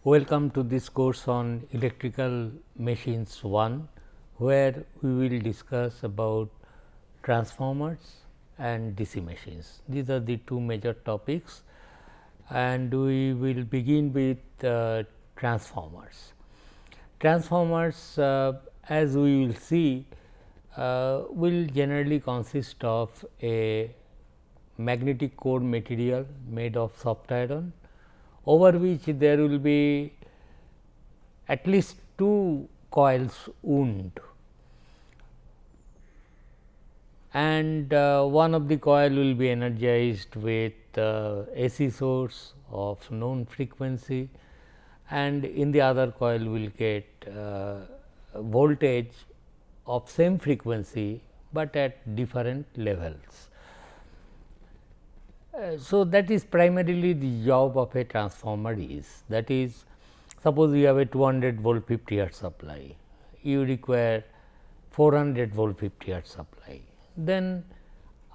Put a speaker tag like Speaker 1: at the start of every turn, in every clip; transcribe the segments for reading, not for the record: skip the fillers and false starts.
Speaker 1: Welcome to this course on electrical machines 1, where we will discuss about transformers and DC machines. These are the two major topics, and we will begin with transformers. Transformers, as we will see, will generally consist of a magnetic core material made of soft iron, over which there will be at least two coils wound, and one of the coil will be energized with AC source of known frequency, and in the other coil will get voltage of same frequency, but at different levels. So, that is primarily the job of a transformer is, that is, suppose you have a 200 volt 50 hertz supply, you require 400 volt 50 hertz supply, then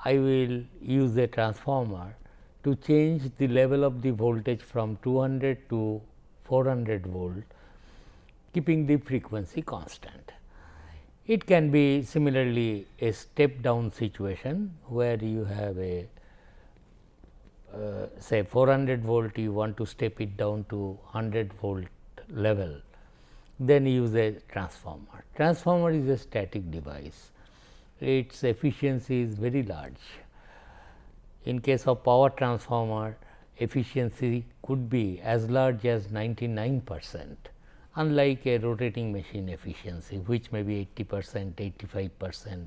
Speaker 1: I will use a transformer to change the level of the voltage from 200 to 400 volt, keeping the frequency constant. It can be similarly a step down situation, where you have a say 400 volt, you want to step it down to 100 volt level, then use a transformer. Transformer is a static device, its efficiency is very large. In case of power transformer, efficiency could be as large as 99%, unlike a rotating machine efficiency, which may be 80%, 85%,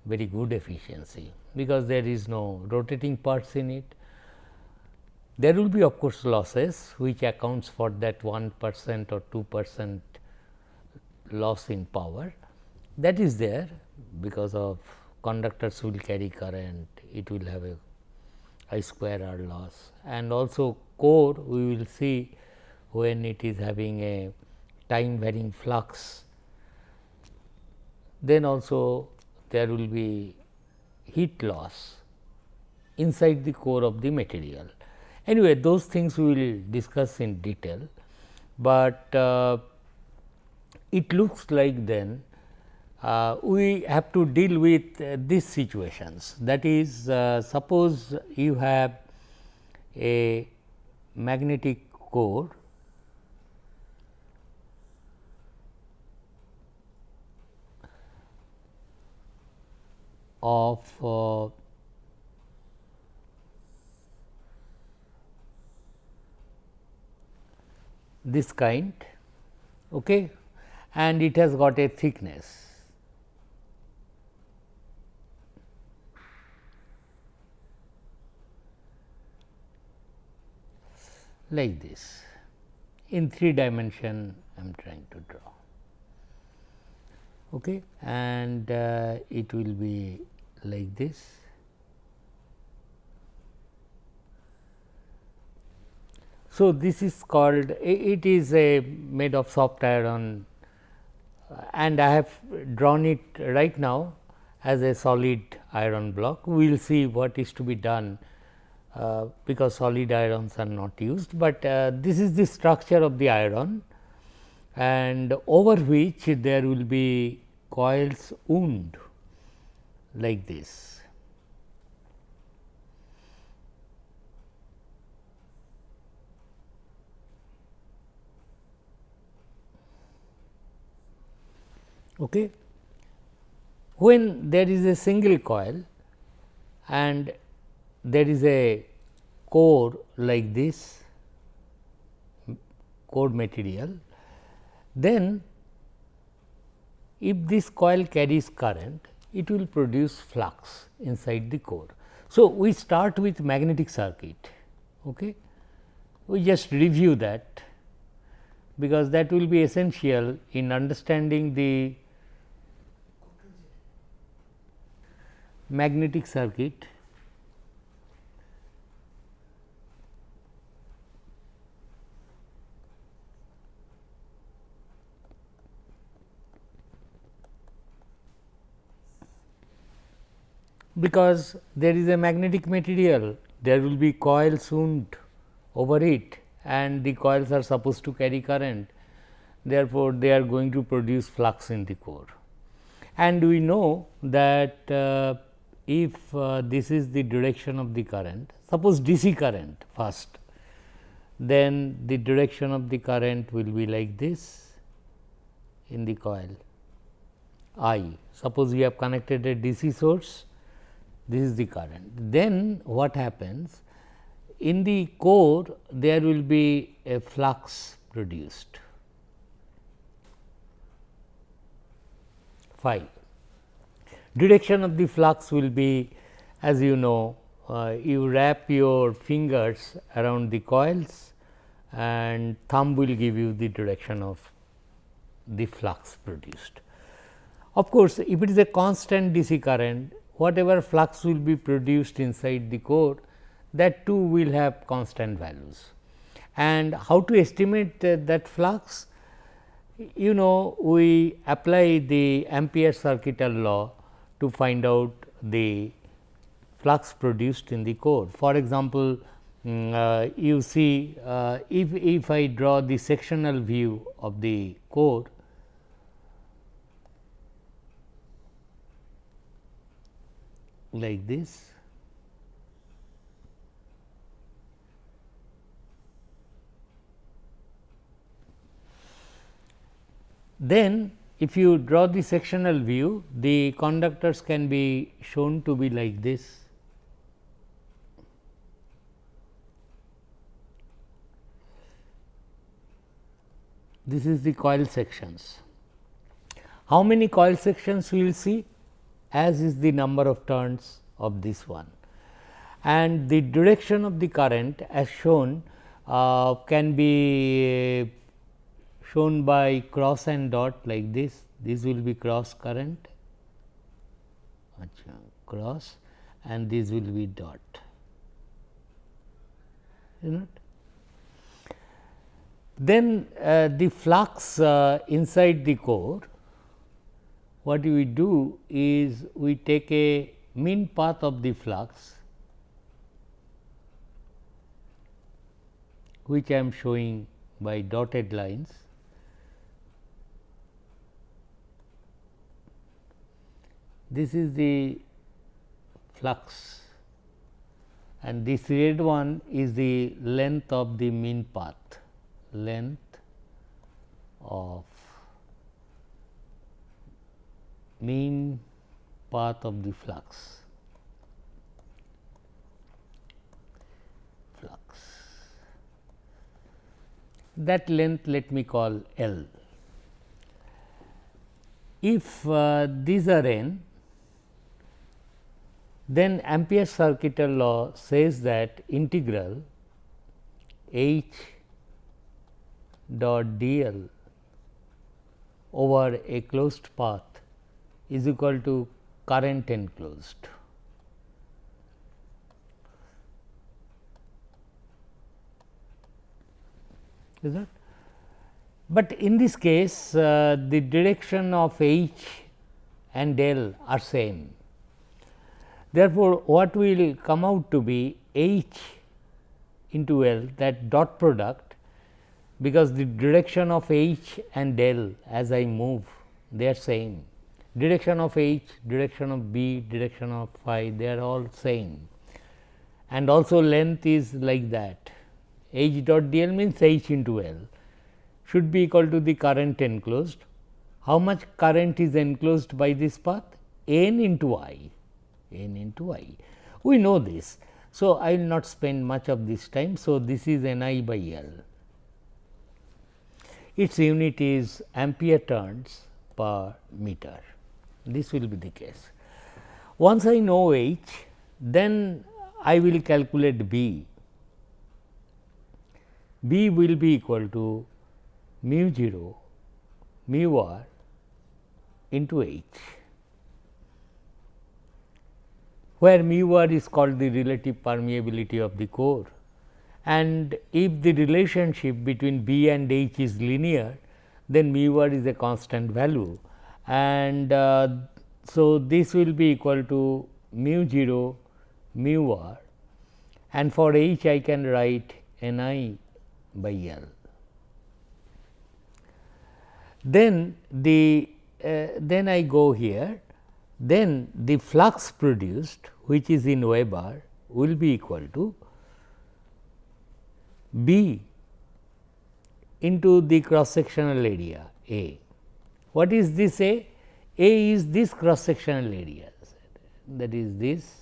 Speaker 1: very good efficiency, because there is no rotating parts in it. There will be of course losses, which accounts for that 1% or 2% loss in power, that is there, because of conductors will carry current, it will have a I square R loss, and also core we will see when it is having a time varying flux, then also there will be heat loss inside the core of the material. Anyway, those things we will discuss in detail, but it looks like then we have to deal with these situations. That is, suppose you have a magnetic core of this kind, okay, and it has got a thickness like this. In 3 dimension I am trying to draw, okay, and it will be like this. So, this is called, it is a made of soft iron, and I have drawn it right now as a solid iron block. We will see what is to be done, because solid irons are not used, but this is the structure of the iron, and over which there will be coils wound like this. Okay. When there is a single coil and there is a core like this, core material, then if this coil carries current, it will produce flux inside the core. So, we start with magnetic circuit. Okay. We just review that, because that will be essential in understanding the magnetic circuit. Because there is a magnetic material, there will be coils wound over it, and the coils are supposed to carry current. Therefore, they are going to produce flux in the core. And we know that if this is the direction of the current, suppose DC current first, then the direction of the current will be like this in the coil I. Suppose we have connected a DC source, this is the current. Then what happens? In the core, there will be a flux produced phi. Direction of the flux will be, as you know, you wrap your fingers around the coils and thumb will give you the direction of the flux produced. Of course, if it is a constant DC current, whatever flux will be produced inside the core, that too will have constant values. And how to estimate that flux? You know, we apply the Ampere circuital law to find out the flux produced in the core. For example, you see if I draw the sectional view of the core, like this, then if you draw the sectional view, the conductors can be shown to be like this. This is the coil sections. How many coil sections we will see? As is the number of turns of this one, and the direction of the current as shown can be shown by cross and dot like this. This will be cross current, cross, and this will be dot. You know. Then the flux inside the core, what we do is we take a mean path of the flux, which I am showing by dotted lines. This is the flux and this red one is the length of the mean path, length of mean path of the flux. That length let me call L. If these are n, then Ampere circuital law says that integral H dot d l over a closed path is equal to current enclosed. Is that? But in this case, the direction of H and L are same. Therefore, what will come out to be H into L, that dot product, because the direction of H and L as I move, they are same. Direction of H, direction of B, direction of phi, they are all same. And also length is like that. H dot d l means H into L should be equal to the current enclosed. How much current is enclosed by this path? N into I, N into I. We know this. So, I will not spend much of this time. So, this is N I by L. Its unit is ampere turns per meter. This will be the case. Once I know H, then I will calculate B. B will be equal to mu 0 mu r into H, where mu r is called the relative permeability of the core. And if the relationship between B and H is linear, then mu r is a constant value, and so this will be equal to mu 0 mu r, and for H I can write N I by L. Then then I go here, then the flux produced, which is in Weber, will be equal to B into the cross sectional area A. What is this A? A is this cross sectional area, that is this,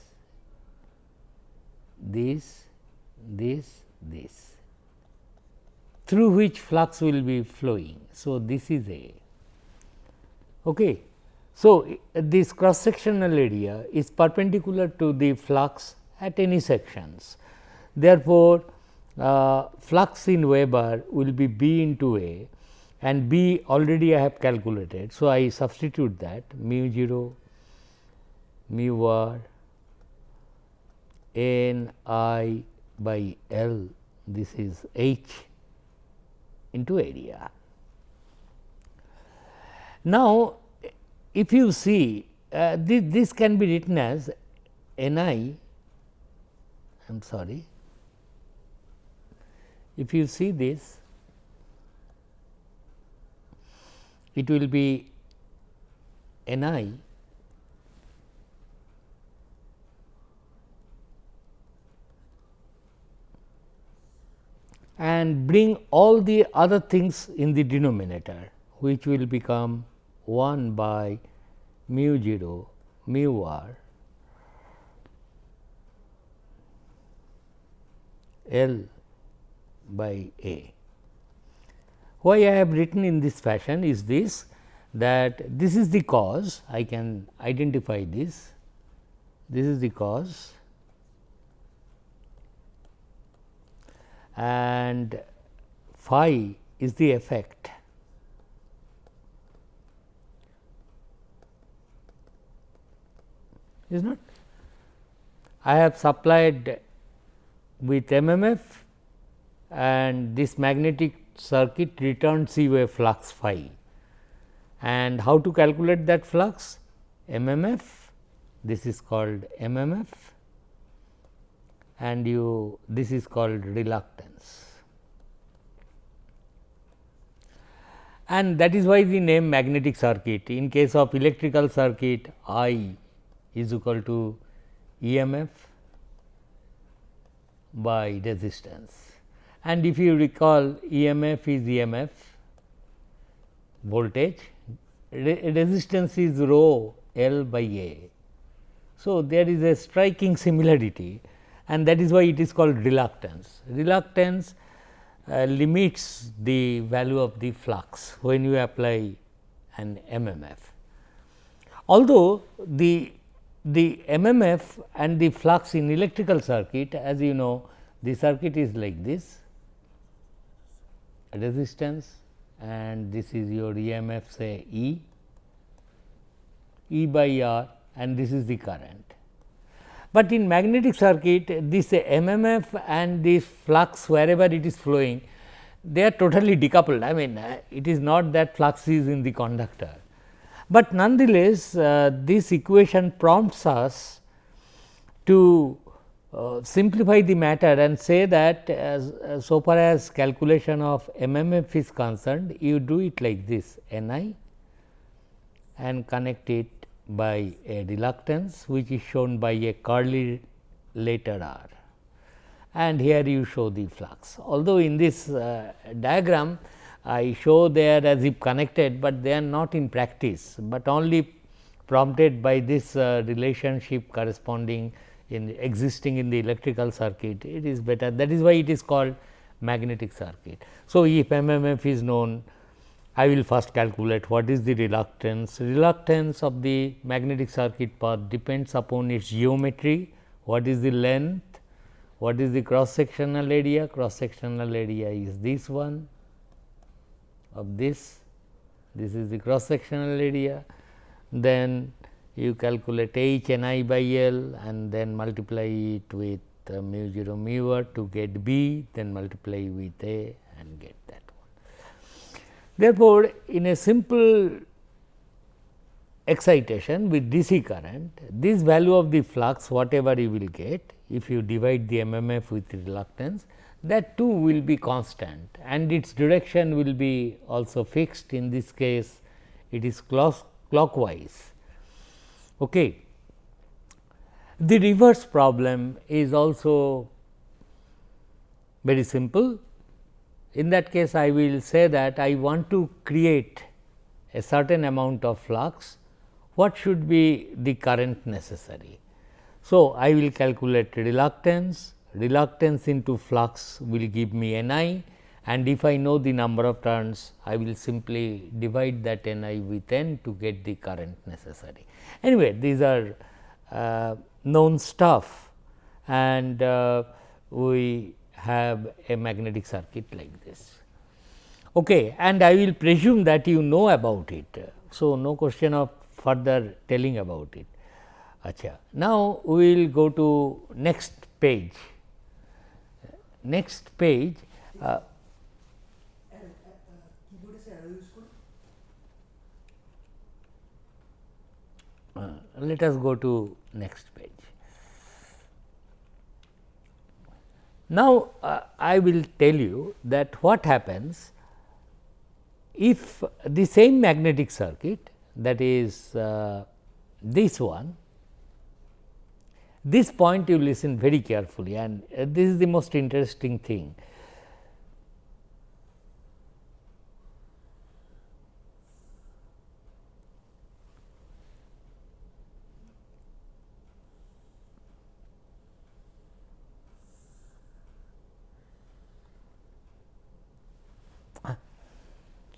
Speaker 1: through which flux will be flowing. So, this is A. Okay. So, this cross sectional area is perpendicular to the flux at any sections. Therefore, flux in Weber will be B into A, and B already I have calculated. So, I substitute that mu 0 mu r n I by L, this is H into area. Now, if you see this can be written as N I, I am sorry, if you see this, it will be N I and bring all the other things in the denominator, which will become 1 by mu 0 mu r L by A. Why I have written in this fashion is this, that this is the cause, I can identify this is the cause, and phi is the effect. Is not? I have supplied with MMF, and this magnetic circuit returns you a flux phi. And how to calculate that flux? MMF, this is called MMF, and this is called reluctance. And that is why the name magnetic circuit. In case of electrical circuit, I is equal to EMF by resistance. And if you recall, EMF is EMF, voltage, resistance is rho L by A. So, there is a striking similarity, and that is why it is called reluctance. Reluctance limits the value of the flux when you apply an MMF. Although the MMF and the flux in electrical circuit, as you know, the circuit is like this, resistance, and this is your EMF, say E by R, and this is the current. But in magnetic circuit, this MMF and this flux, wherever it is flowing, they are totally decoupled. I mean, it is not that flux is in the conductor, but nonetheless this equation prompts us to simplify the matter and say that so far as calculation of MMF is concerned, you do it like this, Ni, and connect it by a reluctance, which is shown by a curly letter R, and here you show the flux. Although in this diagram I show there as if connected, but they are not in practice, but only prompted by this relationship corresponding in existing in the electrical circuit. It is better, that is why it is called magnetic circuit. So, if MMF is known, I will first calculate what is the reluctance. Reluctance of the magnetic circuit path depends upon its geometry, what is the length, what is the cross sectional area. Cross sectional area is this one of this is the cross sectional area. Then you calculate H Ni by L and then multiply it with mu 0 mu r to get B, then multiply with A and get that one. Therefore, in a simple excitation with DC current, this value of the flux whatever you will get, if you divide the MMF with reluctance, that too will be constant and its direction will be also fixed. In this case, it is clockwise. Okay. The reverse problem is also very simple. In that case, I will say that I want to create a certain amount of flux. What should be the current necessary? So, I will calculate reluctance. Reluctance into flux will give me N I, and if I know the number of turns, I will simply divide that N I with N to get the current necessary. Anyway, these are known stuff, and we have a magnetic circuit like this. Okay, and I will presume that you know about it. So, no question of further telling about it. Achha. Now, we will go to next page. Next page. Let us go to next page. Now, I will tell you that what happens if the same magnetic circuit, that is this one, this point you listen very carefully, and this is the most interesting thing.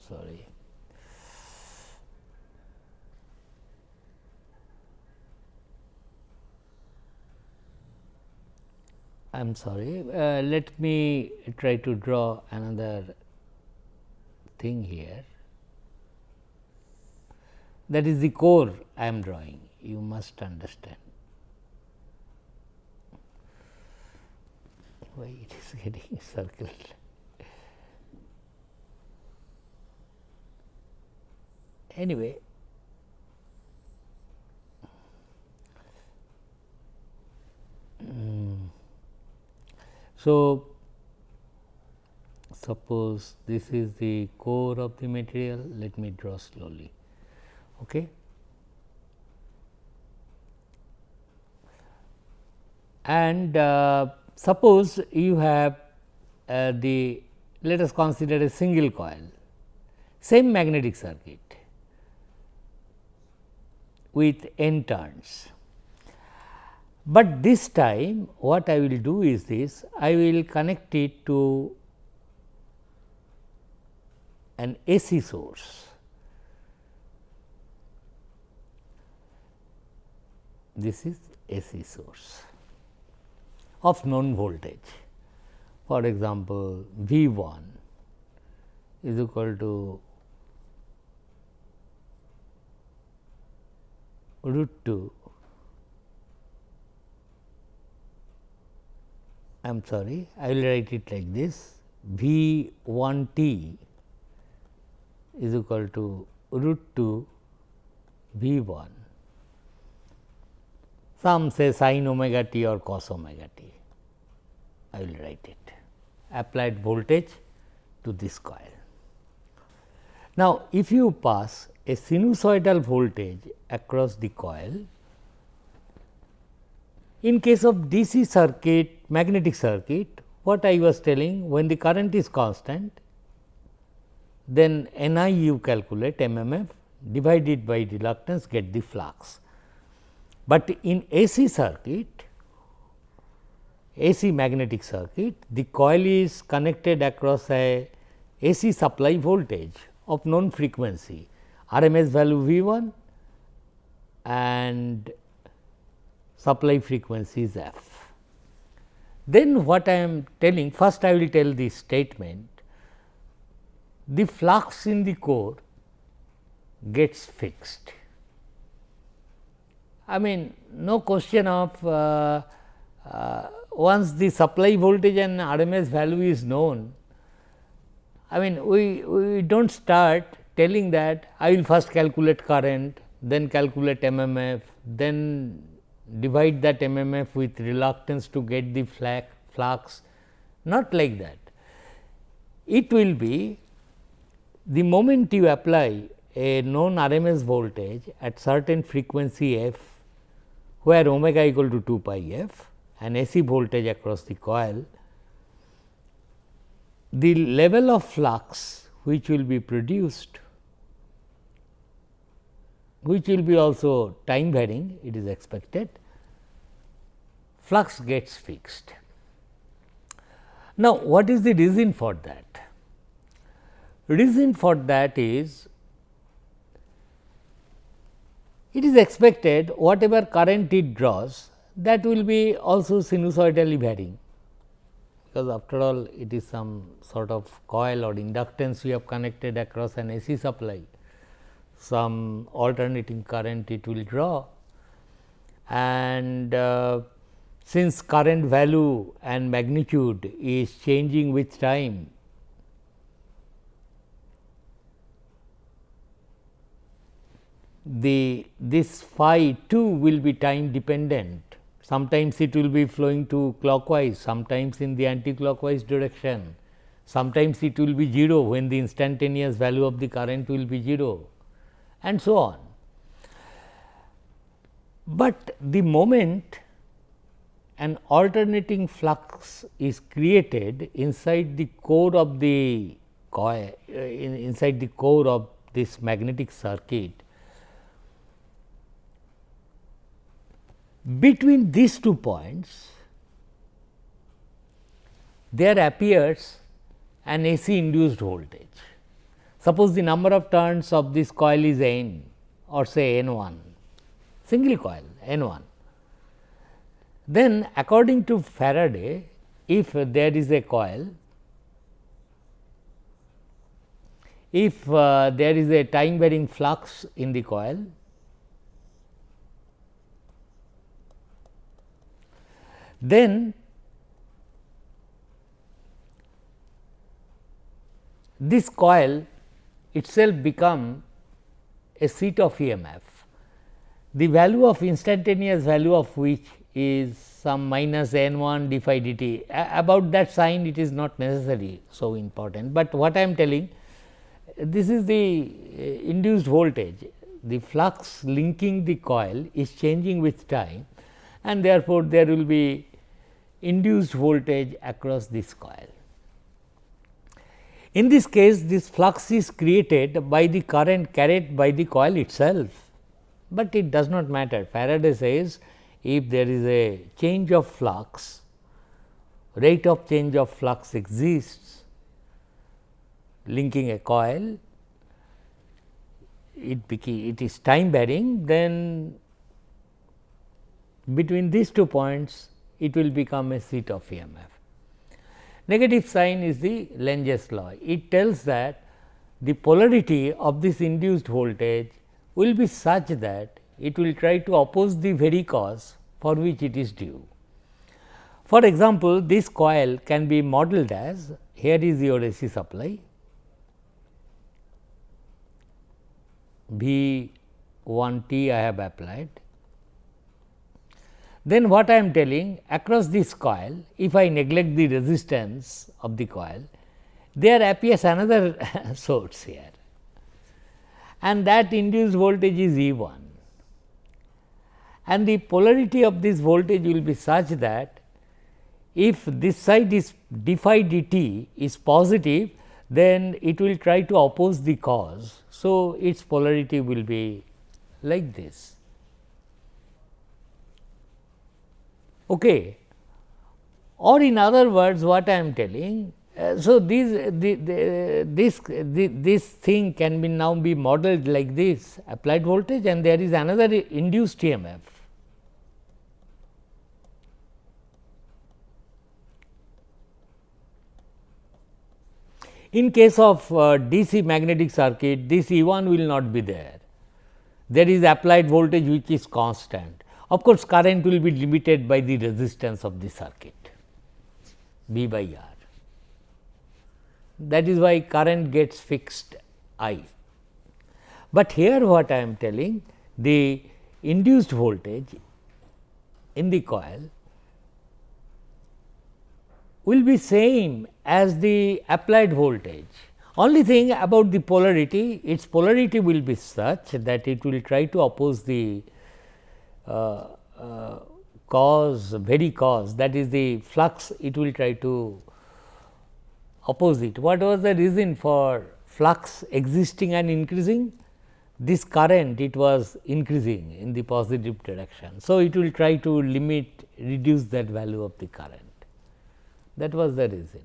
Speaker 1: Sorry. I am sorry. Let me try to draw another thing here. That is the core I am drawing. You must understand. Why it is getting circled? Anyway, so suppose this is the core of the material. Let me draw slowly. Okay. And suppose you have let us consider a single coil, same magnetic circuit with n turns. But this time what I will do is this, I will connect it to an AC source. This is AC source of known voltage. For example, V 1 is equal to root 2, I am sorry, I will write it like this, V 1 t is equal to root 2 V 1, some say sin omega t or cos omega t, I will write it, applied voltage to this coil. Now, if you pass a sinusoidal voltage across the coil, in case of DC circuit, magnetic circuit, what I was telling, when the current is constant, then Ni you calculate MMF, divide it by reluctance, get the flux. But in AC circuit, AC magnetic circuit, the coil is connected across a AC supply voltage of known frequency, RMS value V 1 and supply frequency is F. Then what I am telling, first I will tell the statement, the flux in the core gets fixed. I mean, no question of once the supply voltage and RMS value is known, I mean we do not start telling that I will first calculate current, then calculate MMF, then divide that MMF with reluctance to get the flux, not like that. It will be the moment you apply a known RMS voltage at certain frequency f, where omega equal to 2 pi f and AC voltage across the coil, the level of flux which will be produced, which will be also time varying, it is expected, flux gets fixed. Now, what is the reason for that? Reason for that is, it is expected whatever current it draws, that will be also sinusoidally varying, because after all it is some sort of coil or inductance we have connected across an AC supply, some alternating current it will draw, and since current value and magnitude is changing with time, this phi 2 will be time dependent. Sometimes it will be flowing to clockwise, sometimes in the anti-clockwise direction, sometimes it will be 0 when the instantaneous value of the current will be 0, and so on. But the moment an alternating flux is created inside the core of the coil, inside the core of this magnetic circuit, between these 2 points there appears an AC induced voltage. Suppose the number of turns of this coil is n, or say N 1, single coil N 1. Then according to Faraday, if there is a coil, if there is a time varying flux in the coil, then this coil itself become a seat of EMF, the value of instantaneous value of which is some minus n 1 d phi dt. About that sign it is not necessary so important, but what I am telling, this is the induced voltage, the flux linking the coil is changing with time, and therefore, there will be induced voltage across this coil. In this case, this flux is created by the current carried by the coil itself, but it does not matter. Faraday says, if there is a change of flux, rate of change of flux exists linking a coil, it is time varying, then between these 2 points it will become a seat of EMF. Negative sign is the Lenge's law. It tells that the polarity of this induced voltage will be such that it will try to oppose the very cause for which it is due. For example, this coil can be modeled as, here is your AC supply, V 1 t I have applied. Then what I am telling, across this coil, if I neglect the resistance of the coil, there appears another source here, and that induced voltage is E 1, and the polarity of this voltage will be such that if this side is d phi dt is positive, then it will try to oppose the cause. So, its polarity will be like this. Okay. Or in other words, what I am telling, so this thing can be now be modeled like this, applied voltage, and there is another induced EMF. In case of DC magnetic circuit, this E 1 will not be there. There is applied voltage which is constant. Of course, current will be limited by the resistance of the circuit, V by R. That is why current gets fixed I. But here what I am telling, the induced voltage in the coil will be same as the applied voltage. Only thing about the polarity, its polarity will be such that it will try to oppose the cause, very cause, that is the flux, it will try to oppose it. What was the reason for flux existing and increasing? This current, it was increasing in the positive direction. So, it will try to limit, reduce that value of the current. That was the reason.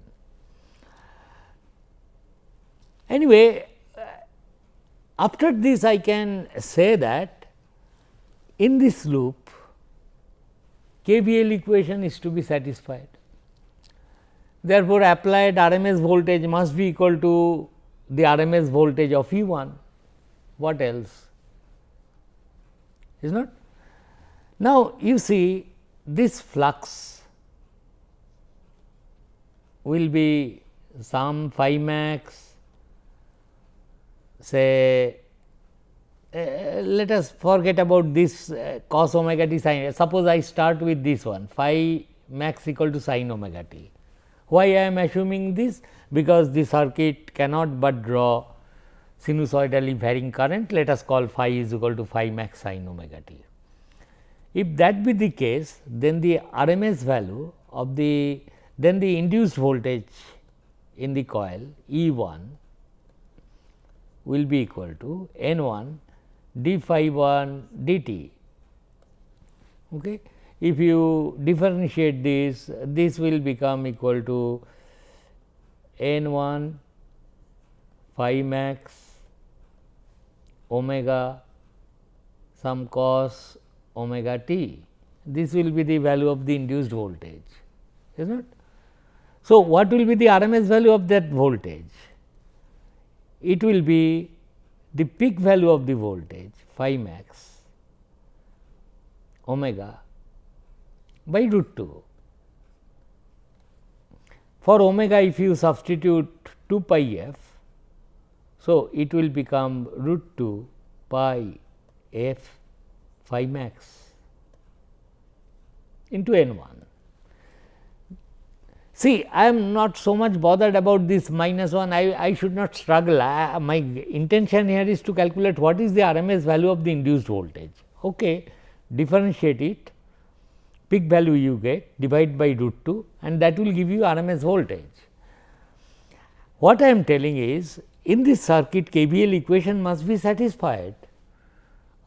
Speaker 1: Anyway, after this I can say that in this loop KVL equation is to be satisfied. Therefore, applied RMS voltage must be equal to the RMS voltage of E 1. What else? Is not? Now, you see this flux will be some phi max, say let us forget about this cos omega t sin. Suppose I start with this one, phi max equal to sin omega t. Why I am assuming this? Because the circuit cannot but draw sinusoidally varying current, let us call phi is equal to phi max sin omega t. If that be the case, then the RMS value of the induced voltage in the coil E 1 will be equal to N 1 d phi 1 dt. Okay. If you differentiate this, this will become equal to N 1 phi max omega some cos omega t. This will be the value of the induced voltage, is not? So, what will be the RMS value of that voltage? It will be the peak value of the voltage phi max omega by root 2. For omega, if you substitute 2 pi f, so it will become root 2 pi f phi max into N 1. See, I am not so much bothered about this minus 1, I should not struggle. My intention here is to calculate what is the RMS value of the induced voltage. Okay, differentiate it, peak value you get, divide by root 2 and that will give you RMS voltage. What I am telling is, in this circuit KVL equation must be satisfied,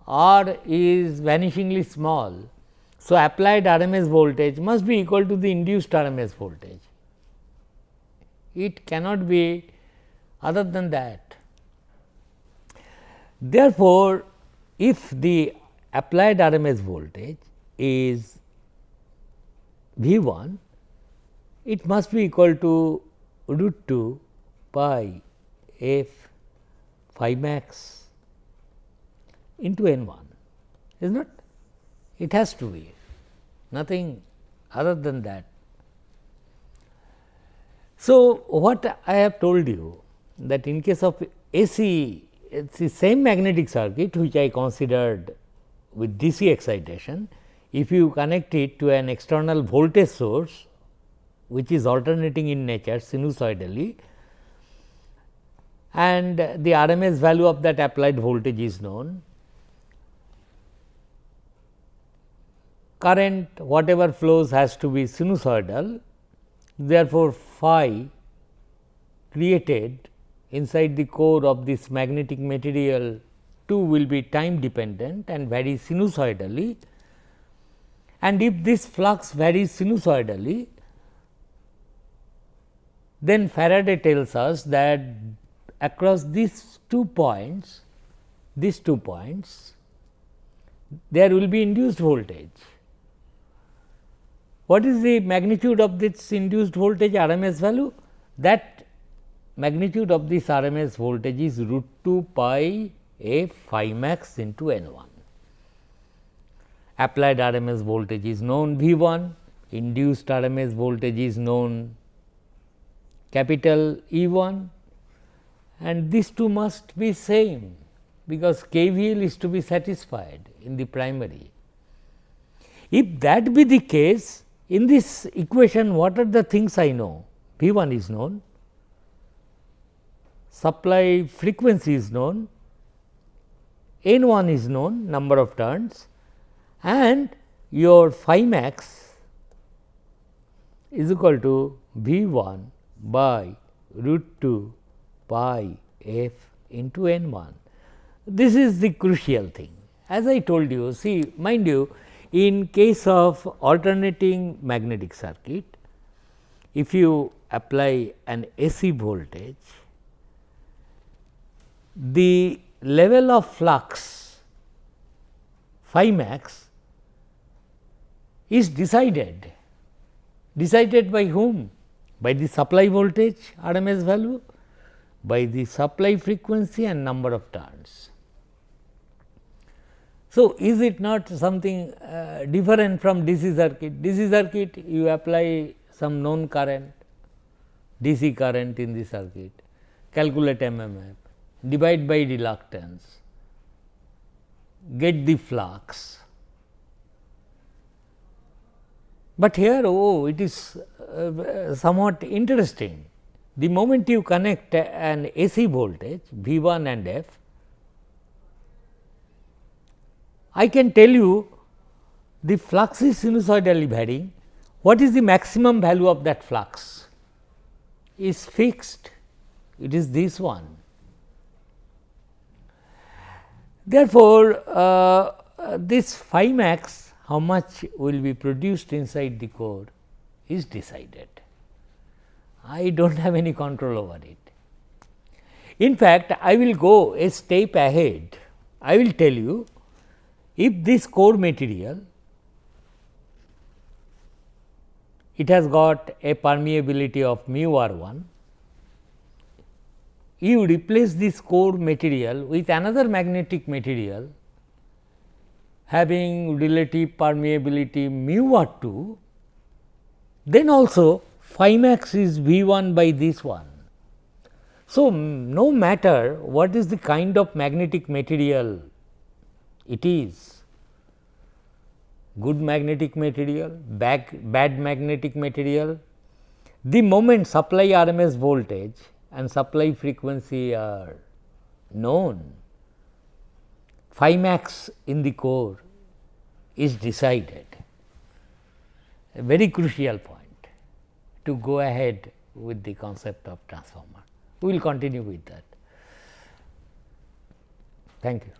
Speaker 1: R is vanishingly small. So, applied RMS voltage must be equal to the induced RMS voltage. It cannot be other than that. Therefore, if the applied RMS voltage is V 1, it must be equal to root 2 pi f phi max into N 1, is not? It has to be, nothing other than that. So, what I have told you that in case of AC, it is the same magnetic circuit which I considered with DC excitation. If you connect it to an external voltage source which is alternating in nature sinusoidally, and the RMS value of that applied voltage is known, current whatever flows has to be sinusoidal. Therefore, phi created inside the core of this magnetic material too will be time dependent and vary sinusoidally, and if this flux varies sinusoidally, then Faraday tells us that across these 2 points, there will be induced voltage. What is the magnitude of this induced voltage RMS value? That magnitude of this RMS voltage is root 2 pi f phi max into N 1. Applied RMS voltage is known V 1, induced RMS voltage is known capital E 1, and these two must be same, because KVL is to be satisfied in the primary. If that be the case, In this equation, what are the things I know? V 1 is known, supply frequency is known, N 1 is known, number of turns, and your phi max is equal to V 1 by root 2 pi f into N 1. This is the crucial thing. As I told you, see, mind you, in case of alternating magnetic circuit, if you apply an AC voltage, the level of flux phi max is decided by whom? By the supply voltage RMS value, by the supply frequency and number of turns. So, is it not something different from DC circuit? DC circuit, you apply some known current, DC current in the circuit, calculate MMF, divide by reluctance, get the flux. But here, it is somewhat interesting. The moment you connect an AC voltage V 1 and F, I can tell you the flux is sinusoidally varying. What is the maximum value of that flux? Is fixed, it is this one. Therefore, this phi max, how much will be produced inside the core, is decided. I do not have any control over it. In fact, I will go a step ahead. I will tell you, if this core material, it has got a permeability of mu r 1, you replace this core material with another magnetic material having relative permeability mu r 2, then also phi max is V 1 by this one. So, no matter what is the kind of magnetic material it is, good magnetic material, bad magnetic material, the moment supply RMS voltage and supply frequency are known, phi max in the core is decided. A very crucial point to go ahead with the concept of transformer. We will continue with that. Thank you.